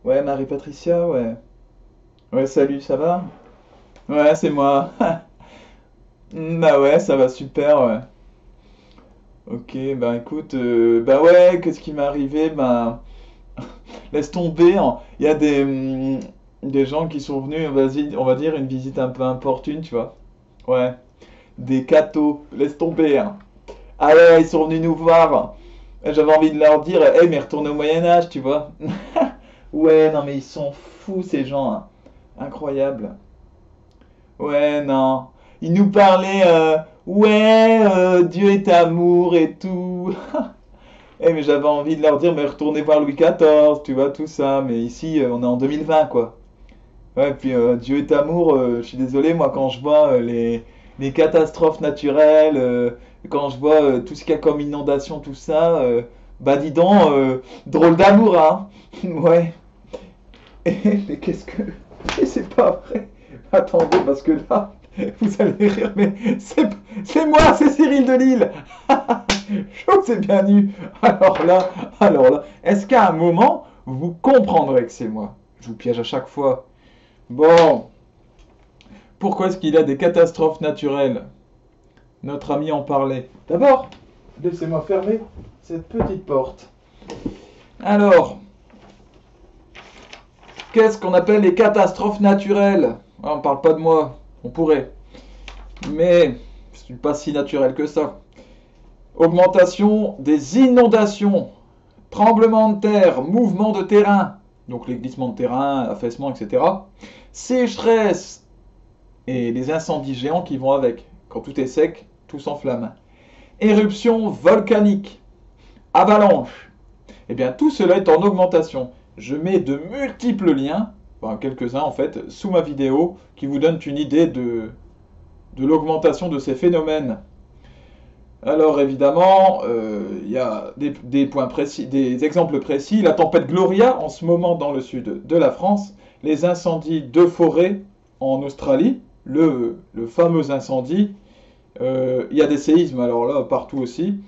Ouais, Marie-Patricia, ouais. Ouais, salut, ça va? Ouais, c'est moi. Bah ouais, ça va super, ouais. Ok, bah écoute, bah ouais, qu'est-ce qui m'est arrivé? Bah, laisse tomber, hein. Il y a des gens qui sont venus, vas-y, on va dire, une visite un peu importune, tu vois. Ouais, des cathos, laisse tomber, hein. Ah ouais, ils sont venus nous voir. J'avais envie de leur dire, mais retournez au Moyen-Âge, tu vois. Ouais, non, mais ils sont fous, ces gens, hein. Incroyable. Ouais, non. Il nous parlait, ouais, Dieu est amour et tout. Mais j'avais envie de leur dire, mais retournez voir Louis XIV, tu vois, tout ça. Mais ici, on est en 2020, quoi. Ouais, puis Dieu est amour, je suis désolé, moi, quand je vois les catastrophes naturelles, quand je vois tout ce qu'il y a comme inondation, tout ça, bah dis donc, drôle d'amour, hein. Ouais. Mais qu'est-ce que... Mais c'est pas vrai. Attendez, parce que là, vous allez rire, mais c'est moi, c'est Cyril Delisle. Je vous ai bien eu. Alors là, est-ce qu'à un moment, vous comprendrez que c'est moi? Je vous piège à chaque fois. Bon, pourquoi est-ce qu'il y a des catastrophes naturelles? Notre ami en parlait. D'abord, laissez-moi fermer cette petite porte. Alors, qu'est-ce qu'on appelle les catastrophes naturelles? On ne parle pas de moi, on pourrait. Mais ce n'est pas si naturel que ça. Augmentation des inondations, tremblements de terre, mouvements de terrain, donc les glissements de terrain, affaissements, etc. Sécheresse et les incendies géants qui vont avec. Quand tout est sec, tout s'enflamme. Éruption volcanique, avalanche. Eh bien, tout cela est en augmentation. Je mets de multiples liens, enfin, quelques-uns en fait, sous ma vidéo qui vous donnent une idée de l'augmentation de ces phénomènes. Alors évidemment, il y a des points précis, des exemples précis. La tempête Gloria en ce moment dans le sud de la France, les incendies de forêt en Australie, le fameux incendie. Il y a des séismes alors là partout aussi.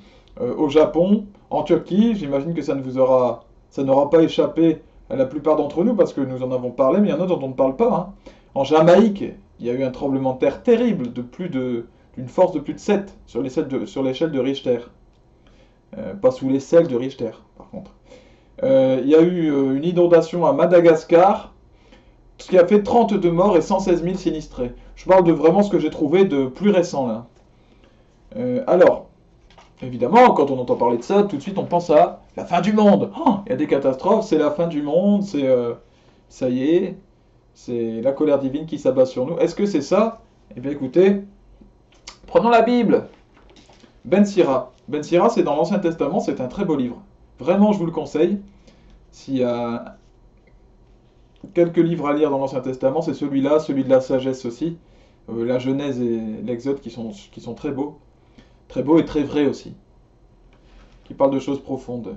Au Japon, en Turquie, j'imagine que ça n'aura pas échappé à la plupart d'entre nous parce que nous en avons parlé, mais il y en a dont on ne parle pas, hein. En Jamaïque, il y a eu un tremblement de terre terrible d'une force de plus de 7 sur l'échelle de Richter. Pas sous l'aisselle de Richter, par contre. Il y a eu une inondation à Madagascar, ce qui a fait 32 morts et 116 000 sinistrés. Je parle de vraiment ce que j'ai trouvé de plus récent là. Alors, évidemment, quand on entend parler de ça, tout de suite on pense à la fin du monde. Oh, il y a des catastrophes, c'est la fin du monde, ça y est, c'est la colère divine qui s'abat sur nous. Est-ce que c'est ça? Eh bien écoutez, prenons la Bible. Ben Sira. Ben Sira, c'est dans l'Ancien Testament, c'est un très beau livre. Vraiment, je vous le conseille. S'il y a quelques livres à lire dans l'Ancien Testament, c'est celui-là, celui de la sagesse aussi. La Genèse et l'Exode qui sont très beaux. Très beaux et très vrais aussi. Qui parlent de choses profondes.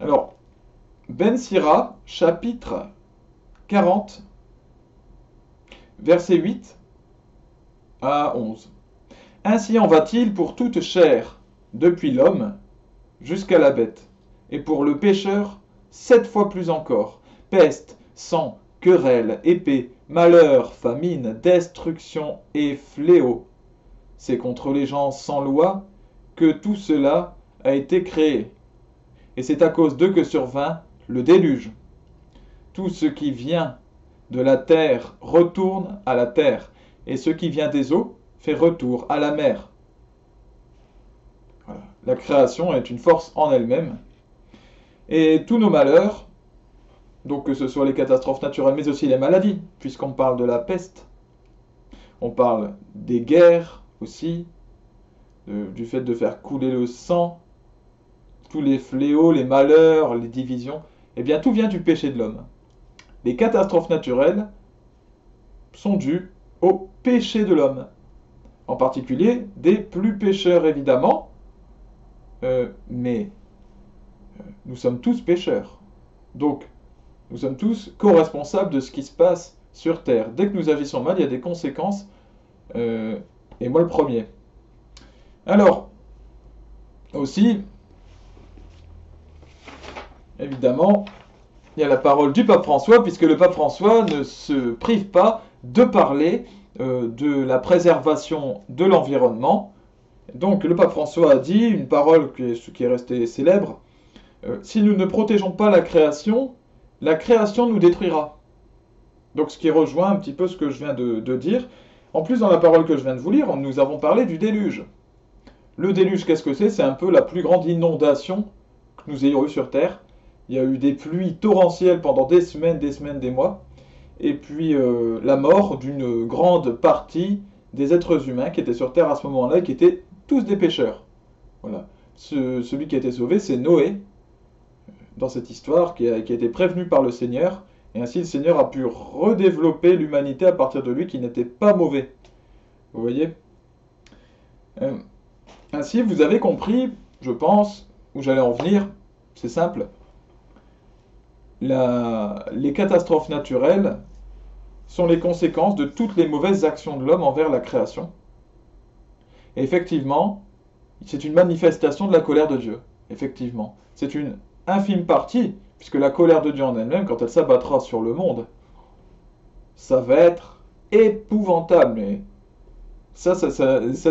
Alors, Ben Sira, chapitre 40, versets 8 à 11. Ainsi en va-t-il pour toute chair, depuis l'homme jusqu'à la bête, et pour le pécheur, 7 fois plus encore. Peste, sang, querelle, épée, malheur, famine, destruction et fléau. C'est contre les gens sans loi que tout cela a été créé. Et c'est à cause d'eux que survint le déluge. Tout ce qui vient de la terre retourne à la terre, et ce qui vient des eaux fait retour à la mer. Voilà. La création est une force en elle-même. Et tous nos malheurs, donc que ce soit les catastrophes naturelles, mais aussi les maladies, puisqu'on parle de la peste, on parle des guerres aussi, du fait de faire couler le sang, tous les fléaux, les malheurs, les divisions, eh bien tout vient du péché de l'homme. Les catastrophes naturelles sont dues au péché de l'homme, en particulier des plus pécheurs évidemment, mais nous sommes tous pécheurs. Donc nous sommes tous co-responsables de ce qui se passe sur Terre. Dès que nous agissons mal, il y a des conséquences, euh, et moi le premier. Alors, aussi, évidemment, il y a la parole du pape François, puisque le pape François ne se prive pas de parler de la préservation de l'environnement. Donc le pape François a dit une parole qui est restée célèbre, si nous ne protégeons pas la création nous détruira. Donc ce qui rejoint un petit peu ce que je viens de dire. En plus, dans la parole que je viens de vous lire, nous avons parlé du déluge. Le déluge, qu'est-ce que c'est? C'est un peu la plus grande inondation que nous ayons eue sur Terre. Il y a eu des pluies torrentielles pendant des semaines, des mois. Et puis la mort d'une grande partie des êtres humains qui étaient sur Terre à ce moment-là et qui étaient tous des pêcheurs. Voilà. Celui qui a été sauvé, c'est Noé, dans cette histoire, qui a été prévenu par le Seigneur. Et ainsi, le Seigneur a pu redévelopper l'humanité à partir de lui qui n'était pas mauvais. Vous voyez? Ainsi, vous avez compris, je pense, où j'allais en venir. C'est simple. Les catastrophes naturelles sont les conséquences de toutes les mauvaises actions de l'homme envers la création. Et effectivement, c'est une manifestation de la colère de Dieu. Effectivement. C'est une infime partie, puisque la colère de Dieu en elle-même, quand elle s'abattra sur le monde, ça va être épouvantable. Mais ça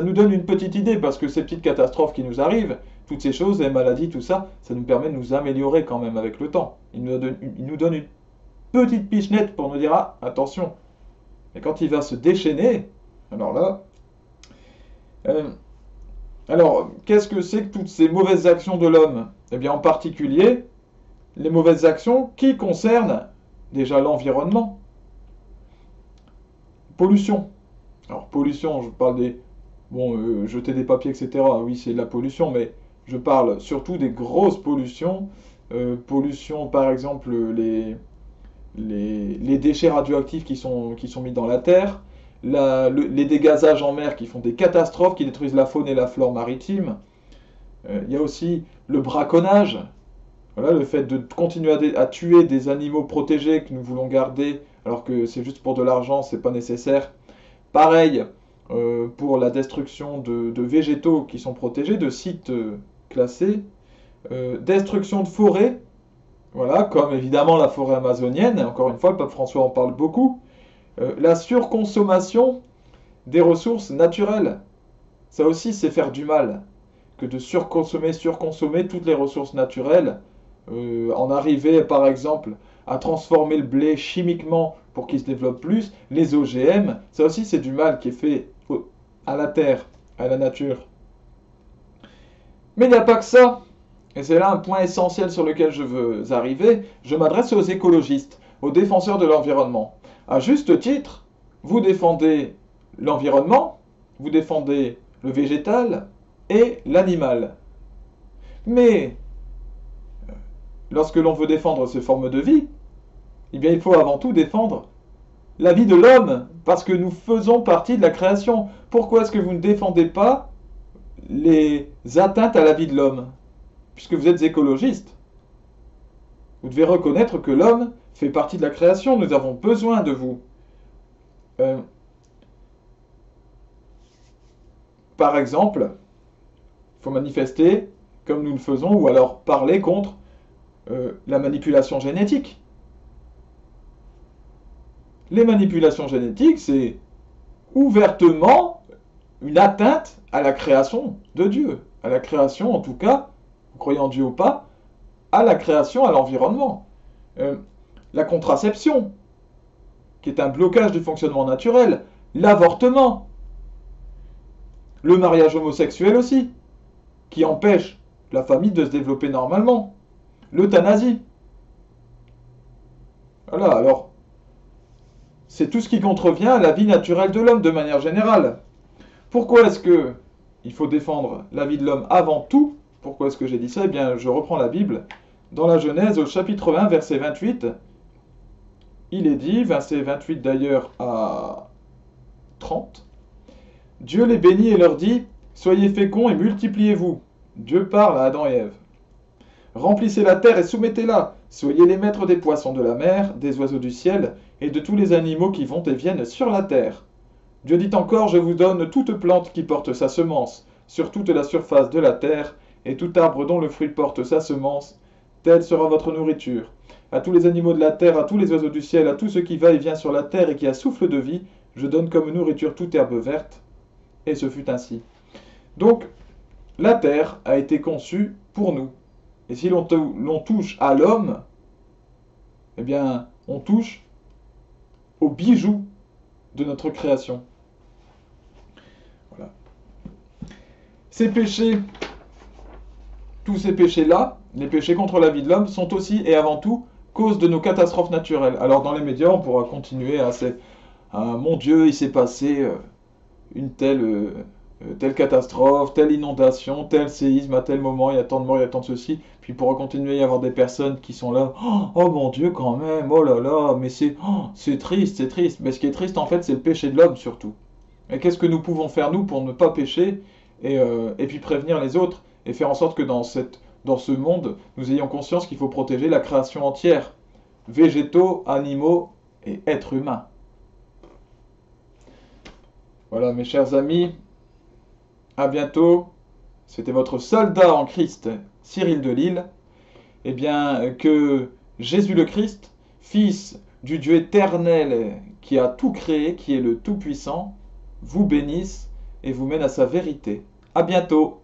nous donne une petite idée, parce que ces petites catastrophes qui nous arrivent, toutes ces choses, les maladies, tout ça, ça nous permet de nous améliorer quand même avec le temps. Il nous donne une petite pichenette pour nous dire, ah, attention. Et quand il va se déchaîner, alors là... alors, qu'est-ce que c'est que toutes ces mauvaises actions de l'homme? Eh bien, en particulier, les mauvaises actions qui concernent déjà l'environnement. Pollution. Alors, pollution, je parle des... Bon, jeter des papiers, etc. Oui, c'est de la pollution, mais je parle surtout des grosses pollutions. Pollution, par exemple, les déchets radioactifs qui sont mis dans la terre. Les dégazages en mer qui font des catastrophes, qui détruisent la faune et la flore maritime. Il y a aussi le braconnage. Voilà, le fait de continuer à tuer des animaux protégés que nous voulons garder, alors que c'est juste pour de l'argent, c'est pas nécessaire. Pareil pour la destruction de végétaux qui sont protégés, de sites classés. Destruction de forêts, voilà, comme évidemment la forêt amazonienne. Encore une fois, le pape François en parle beaucoup. La surconsommation des ressources naturelles. Ça aussi, c'est faire du mal. Que de surconsommer toutes les ressources naturelles. En arriver, par exemple, à transformer le blé chimiquement pour qu'il se développe plus. Les OGM, ça aussi, c'est du mal qui est fait à la terre, à la nature. Mais il n'y a pas que ça. Et c'est là un point essentiel sur lequel je veux arriver. Je m'adresse aux écologistes, aux défenseurs de l'environnement. À juste titre, vous défendez l'environnement, vous défendez le végétal et l'animal. Mais lorsque l'on veut défendre ces formes de vie, eh bien il faut avant tout défendre la vie de l'homme, parce que nous faisons partie de la création. Pourquoi est-ce que vous ne défendez pas les atteintes à la vie de l'homme, puisque vous êtes écologiste? Vous devez reconnaître que l'homme fait partie de la création, nous avons besoin de vous. Par exemple, il faut manifester comme nous le faisons, ou alors parler contre la manipulation génétique. Les manipulations génétiques, c'est ouvertement une atteinte à la création de Dieu, à la création en tout cas, croyant en Dieu ou pas, à la création, à l'environnement. La contraception, qui est un blocage du fonctionnement naturel, l'avortement, le mariage homosexuel aussi, qui empêche la famille de se développer normalement, l'euthanasie. Voilà, alors, c'est tout ce qui contrevient à la vie naturelle de l'homme de manière générale. Pourquoi est-ce que il faut défendre la vie de l'homme avant tout? Pourquoi est-ce que j'ai dit ça? Eh bien, je reprends la Bible. Dans la Genèse, au chapitre 1, verset 28, il est dit, verset 28 d'ailleurs à 30, Dieu les bénit et leur dit, soyez féconds et multipliez-vous. Dieu parle à Adam et Ève. Remplissez la terre et soumettez-la. Soyez les maîtres des poissons de la mer, des oiseaux du ciel et de tous les animaux qui vont et viennent sur la terre. Dieu dit encore, je vous donne toute plante qui porte sa semence sur toute la surface de la terre, et tout arbre dont le fruit porte sa semence, telle sera votre nourriture. À tous les animaux de la terre, à tous les oiseaux du ciel, à tout ce qui va et vient sur la terre et qui a souffle de vie, je donne comme nourriture toute herbe verte. Et ce fut ainsi. Donc, la terre a été conçue pour nous. Et si l'on touche à l'homme, eh bien, on touche au bijou de notre création. Voilà. Ces péchés, tous ces péchés-là, les péchés contre la vie de l'homme, sont aussi et avant tout cause de nos catastrophes naturelles. Alors dans les médias, on pourra continuer à mon Dieu, il s'est passé une telle catastrophe, telle inondation, tel séisme à tel moment, il y a tant de morts, il y a tant de ceci. Puis il pourra continuer à y avoir des personnes qui sont là, oh mon Dieu quand même, oh là là, mais c'est triste, c'est triste. Mais ce qui est triste en fait, c'est le péché de l'homme surtout. Et qu'est-ce que nous pouvons faire nous pour ne pas pécher et puis prévenir les autres et faire en sorte que dans ce monde, nous ayons conscience qu'il faut protéger la création entière, végétaux, animaux et êtres humains. Voilà mes chers amis, à bientôt. C'était votre soldat en Christ, Cyril de Lille. Eh bien, que Jésus le Christ, Fils du Dieu éternel qui a tout créé, qui est le Tout-Puissant, vous bénisse et vous mène à sa vérité. À bientôt.